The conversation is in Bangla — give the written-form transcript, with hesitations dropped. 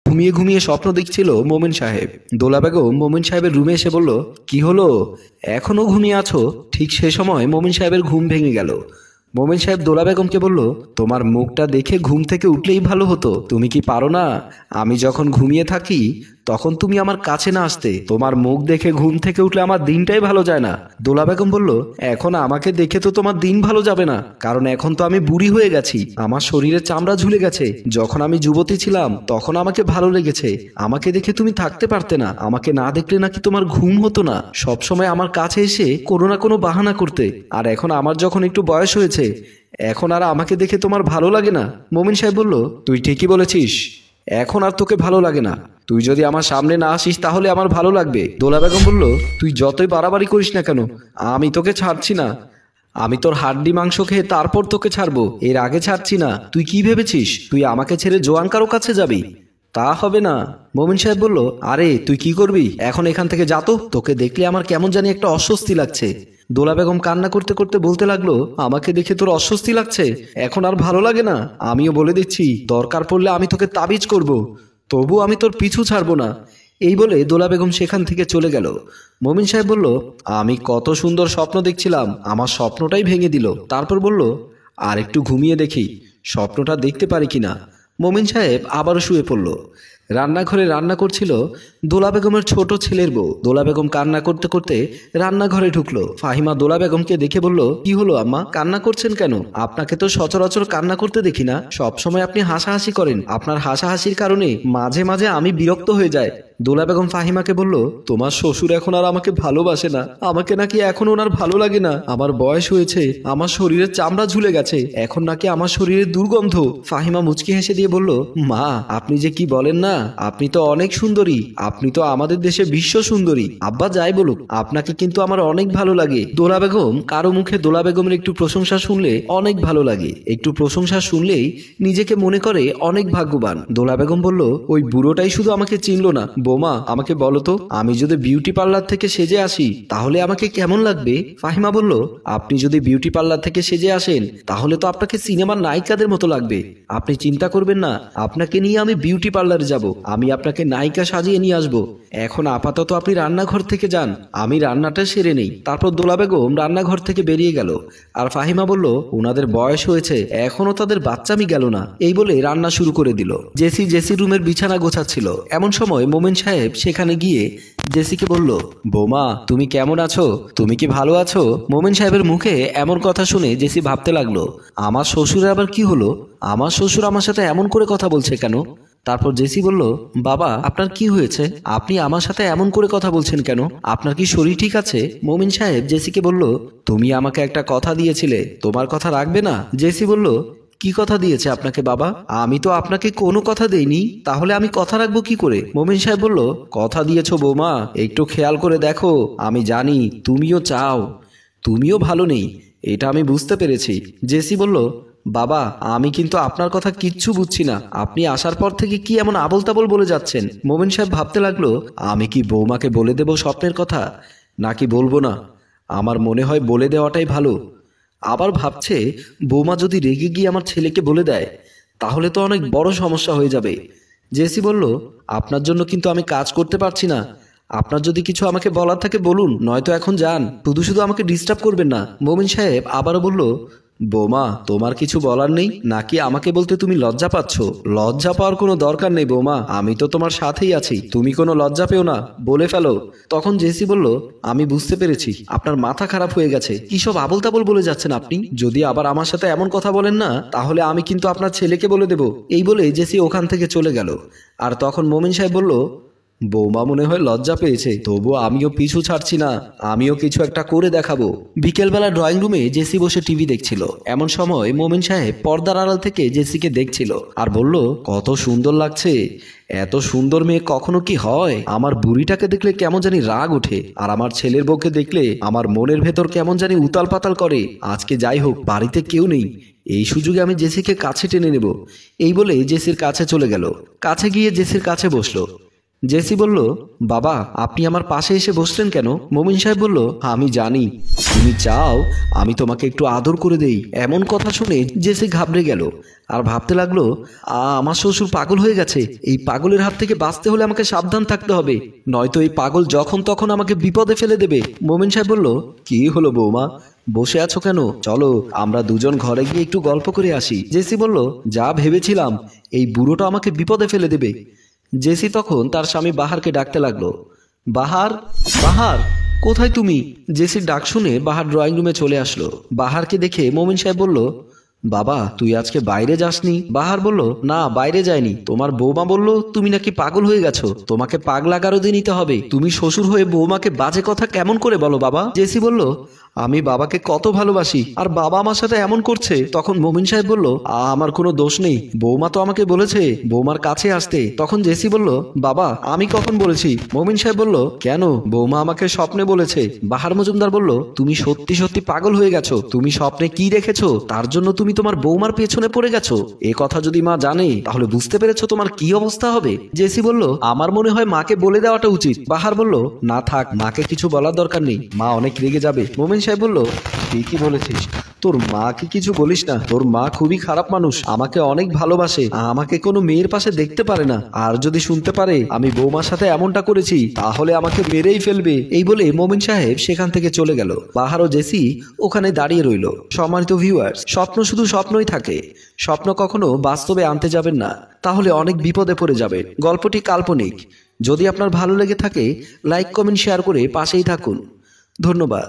ঘুমিয়ে ঘুমিয়ে স্বপ্ন দেখছিল মোমেন সাহেব। দোলা বেগম মোমেন সাহেবের রুমে এসে বলল, কি হলো, এখনো ঘুমিয়ে আছো? ঠিক সে সময় মোমেন সাহেবের ঘুম ভেঙে গেল। মোমেন সাহেব দোলা বেগমকে বলল, তোমার মুখটা দেখে ঘুম থেকে উঠলেই ভালো হতো। তুমি কি পারো না আমি যখন ঘুমিয়ে থাকি তখন তুমি আমার কাছে না আসতে? তোমার মুখ দেখে ঘুম থেকে উঠলে আমার দিনটাই ভালো যায় না। দোলা বেগম বলল, এখন আমাকে দেখে তো তোমার দিন ভালো যাবে না, কারণ এখন তো আমি বুড়ি হয়ে গেছি, আমার শরীরে চামড়া ঝুলে গেছে। যখন আমি যুবতী ছিলাম তখন আমাকে ভালো লেগেছে, আমাকে দেখে তুমি থাকতে পারতে না, আমাকে না দেখলে নাকি তোমার ঘুম হতো না, সব সময় আমার কাছে এসে কোনো না কোনো বাহানা করতে। আর এখন আমার যখন একটু বয়স হয়েছে এখন আর আমাকে দেখে তোমার ভালো লাগে না। মোমিন সাহেব বলল, তুই ঠিকই বলেছিস, এখন আর তোকে ভালো লাগে না। তুই যদি আমার সামনে না আসিস তাহলে আমার ভালো লাগবে। দোলা বেগম বলল, তুই যতই বাড়াবাড়ি করিস না কেন আমি তোকে ছাড়ছি না। আমি তোর হাড্ডি মাংস খেয়ে তারপর তোকে ছাড়বো, এর আগে ছাড়ছি না। তুই কি ভেবেছিস তুই আমাকে ছেড়ে জোয়ান কারো কাছে যাবি? তা হবে না। মোমিন সাহেব বলল, আরে তুই কি করবি এখন, এখান থেকে যা তো, তোকে দেখলে আমার কেমন জানি একটা অস্বস্তি লাগছে। দোলা বেগম কান্না করতে করতে বলতে লাগলো, আমাকে দেখে তোর অস্বস্তি লাগছে, এখন আর ভালো লাগে না। আমিও বলে দিচ্ছি, দরকার পড়লে আমি তোকে তাবিজ করব, তবু আমি তোর পিছু ছাড়বো না। এই বলে দোলা বেগম সেখান থেকে চলে গেল। মোমিন সাহেব বলল, আমি কত সুন্দর স্বপ্ন দেখছিলাম, আমার স্বপ্নটাই ভেঙে দিল। তারপর বলল, আর একটু ঘুমিয়ে দেখি স্বপ্নটা দেখতে পারি কিনা। মোমিন সাহেব আবারও শুয়ে পড়ল। রান্নাঘরে রান্না করছিল দোলা বেগমের ছোট ছেলের বউ। দোলা বেগম কান্না করতে করতে রান্নাঘরে ঢুকলো। ফাহিমা দোলা বেগমকে দেখে বলল, কি হলো আম্মা, কান্না করছেন কেন? আপনাকে তো সচরাচর কান্না করতে দেখি না, সব সময় আপনি হাসাহাসি করেন। আপনার হাসাহাসির কারণে মাঝে মাঝে আমি বিরক্ত হয়ে যাই। দোলা বেগম ফাহিমাকে বলল, তোমার শ্বশুর এখন আর আমাকে ভালোবাসে না, আমাকে নাকি এখন ওনার ভালো লাগে না, আমার বয়স হয়েছে, আমার শরীরের চামড়া ঝুলে গেছে, এখন নাকি আমার শরীরে দুর্গন্ধ। ফাহিমা মুচকি হেসে দিয়ে বলল, মা আপনি যে কি বলেন না, আপনি তো অনেক সুন্দরী, আপনি তো আমাদের দেশে বিশ্ব সুন্দরী। আব্বা যাই বলুক, আপনাকে কিন্তু আমার অনেক ভালো লাগে। দোলা বেগম কারো মুখে দোলা বেগমের একটু প্রশংসা শুনলে অনেক ভালো লাগে, একটু প্রশংসা শুনলেই নিজেকে মনে করে অনেক ভাগ্যবান। দোলা বেগম বলল, ওই বুড়োটাই শুধু আমাকে চিনলো না। বোমা আমাকে বলো তো, আমি যদি বিউটি পার্লার থেকে সেজে আসি তাহলে আমাকে কেমন লাগবে? ফাহিমা বলল, আপনি যদি বিউটি পার্লার থেকে সেজে আসেন তাহলে তো আপনাকে সিনেমার নায়িকাদের মতো লাগবে। আপনি চিন্তা করবেন না, আপনাকে নিয়ে আমি বিউটি পার্লারে যাব, আমি আপনাকে নায়িকা সাজিয়ে নিয়ে আসবো। এখন আপাতত আপনি রান্নাঘর থেকে যান, আমি রান্নাটা সেরে নেই। তারপর দোলা বেগম রান্নাঘর থেকে বেরিয়ে গেল। আর ফাহিমা বলল, ওনাদের বয়স হয়েছে, এখনো তাদের বাচ্চামি গেল না। এই বলে রান্না শুরু করে দিল। জেসি রুমের বিছানা গোছাচ্ছিল। এমন সময় মোমেন সাহেব সেখানে গিয়ে জেসিকে বলল, বৌমা তুমি কেমন আছো, তুমি কি ভালো আছো? মোমেন সাহেবের মুখে এমন কথা শুনে জেসি ভাবতে লাগলো, আমার শ্বশুরের আবার কি হলো, আমার শ্বশুর আমার সাথে এমন করে কথা বলছে কেন? তারপর জেসি বলল, বাবা আপনার কি হয়েছে, আপনি আমার সাথে এমন করে কথা বলছেন কেন, আপনার কি শরীর ঠিক আছে? মোমিন সাহেব জেসিকে বলল, তুমি আমাকে একটা কথা দিয়েছিলে, তোমার কথা রাখবে না? জেসি বলল, কি কথা দিয়েছে আপনাকে বাবা? আমি তো আপনাকে কোনো কথা দেইনি, তাহলে আমি কথা রাখবো কি করে? মোমিন সাহেব বলল, কথা দিয়েছো বৌমা, একটু খেয়াল করে দেখো, আমি জানি তুমিও চাও, তুমিও ভালো নেই, এটা আমি বুঝতে পেরেছি। জেসি বলল, বাবা আমি কিন্তু আপনার কথা কিচ্ছু বুঝছি না, আপনি আসার পর থেকে কি এমন আবোল তাবোল বলে যাচ্ছেন? মোমিন সাহেব ভাবতে লাগলো, আমি কি বৌমাকে বলে দেব স্বপ্নের কথা নাকি বলবো না? আমার মনে হয় বলে দেওয়াটাই ভালো। আবার ভাবছে, বৌমা যদি রেগে গিয়ে আমার ছেলেকে বলে দেয় তাহলে তো অনেক বড় সমস্যা হয়ে যাবে। জেসি বলল, আপনার জন্য কিন্তু আমি কাজ করতে পারছি না, আপনার যদি কিছু আমাকে বলার থাকে বলুন, নয়তো এখন যান, শুধু শুধু আমাকে ডিস্টার্ব করবেন না। মোমিন সাহেব আবারও বলল, বৌমা তোমার কিছু বলার নেই নাকি আমাকে বলতে তুমি লজ্জা পাচ্ছ? লজ্জা পাওয়ার কোনো দরকার নেই বৌমা, আমি তো তোমার সাথেই আছি, তুমি কোনো লজ্জা পেও না, বলে ফেলো। তখন জেসি বলল, আমি বুঝতে পেরেছি আপনার মাথা খারাপ হয়ে গেছে, কি সব আবোল তাবোল বলে যাচ্ছেন আপনি, যদি আবার আমার সাথে এমন কথা বলেন না তাহলে আমি কিন্তু আপনার ছেলেকে বলে দেব। এই বলে জেসি ওখান থেকে চলে গেল। আর তখন মোমিন সাহেব বলল, বৌমা মনে হয় লজ্জা পেয়েছে, তবু আমিও পিছু ছাড়ছি না, আমিও কিছু একটা করে দেখাবো। বিকেলবেলা ড্রয়িং রুমে জেসি বসে টিভি দেখছিল। এমন সময় মোমিন সাহেব পর্দার আড়াল থেকে জেসিকে দেখছিল আর বলল, কত সুন্দর লাগছে, এত সুন্দর মেয়ে কখনো কি হয়? আমার বুড়িটাকে দেখলে কেমন জানি রাগ ওঠে, আর আমার ছেলের বউকে দেখলে আমার মনের ভেতর কেমন জানি উতাল পাতাল করে। আজকে যাই হোক, বাড়িতে কেউ নেই, এই সুযোগে আমি জেসিকে কাছে টেনে নেব। এই বলে জেসির কাছে চলে গেল। কাছে গিয়ে জেসির কাছে বসলো। জেসি বলল, বাবা আপনি আমার পাশে এসে বসলেন কেন? মোমিন সাহেব বলল, আমি জানি তুমি চাও আমি তোমাকে একটু আদর করে দেই। এমন কথা শুনে জেসি ঘাবড়ে গেল আর ভাবতে লাগলো, আমার শ্বশুর পাগল হয়ে গেছে। এই পাগলের হাত থেকে বাঁচতে হলে আমাকে সাবধান থাকতে হবে, নয়তো এই পাগল যখন তখন আমাকে বিপদে ফেলে দেবে। মোমিন সাহেব বলল, কি হলো বৌমা, বসে আছো কেন? চলো আমরা দুজন ঘরে গিয়ে একটু গল্প করে আসি। জেসি বলল, যা ভেবেছিলাম, এই বুড়োটা আমাকে বিপদে ফেলে দেবে। জেসি তখন তার স্বামী বাহারকে ডাকতে লাগলো, বাহার, বাহার, কোথায় তুমি? জেসির ডাক শুনে বাহার ড্রয়িং রুমে চলে আসলো। বাহারকে দেখে মোমিন সাহেব বলল, বাবা তুই আজকে বাইরে যাসনি? বাহার বলল, না বাইরে যায়নি, তোমার বৌমা বলল তুমি নাকি পাগল হয়ে গেছো, তোমাকে পাগলা গারদে নিতে হবে। তুমি শ্বশুর হয়ে বৌমাকে বাজে কথা কেমন করে বলো বাবা? জেসি বলল, আমি বাবাকে কত ভালোবাসি, আর বাবা আমার সাথে এমন করছে। তখন মোমিন সাহেব বলল, আমার কোনো দোষ নেই, বৌমা তো আমাকে বলেছে বৌমার কাছে আসতে। তখন জেসি বলল, বাবা আমি কখন বলেছি? মোমিন সাহেব বলল, কেন, বৌমা আমাকে স্বপ্নে বলেছে। বাহার মজুমদার বলল, তুমি সত্যি সত্যি পাগল হয়ে গেছো, তুমি স্বপ্নে কি দেখেছো তার জন্য তুমি তোমার বৌমার পেছনে পড়ে গেছো? এ কথা যদি মা জানে তাহলে বুঝতে পেরেছো তোমার কি অবস্থা হবে। জেসি বলল, আমার মনে হয় মাকে বলে দেওয়াটা উচিত। বাহার বলল, না থাক, মাকে কিছু বলার দরকার নেই, মা অনেক রেগে যাবে। মোমিন সাহেব বলল, ঠিকই বলেছিস, তোর মাকে কিছু বলিস না, তোর মা খুবই খারাপ মানুষ, আমাকে অনেক ভালোবাসে, আমাকে কোনো মেয়ের পাশে দেখতে পারে না, আর যদি শুনতে পারে আমি বৌমার সাথে এমনটা করেছি তাহলে আমাকে মেরেই ফেলবে। এই বলে মোমিন সাহেব সেখান থেকে চলে গেল। বাহার ও জেসি ওখানে দাঁড়িয়ে রইল। সম্মানিত ভিউয়ার্স, স্বপ্ন শুধু স্বপ্নই থাকে, স্বপ্ন কখনো বাস্তবে আনতে যাবেন না, তাহলে অনেক বিপদে পড়ে যাবেন। গল্পটি কাল্পনিক। যদি আপনার ভালো লেগে থাকে লাইক কমেন্ট শেয়ার করে পাশেই থাকুন। ধন্যবাদ।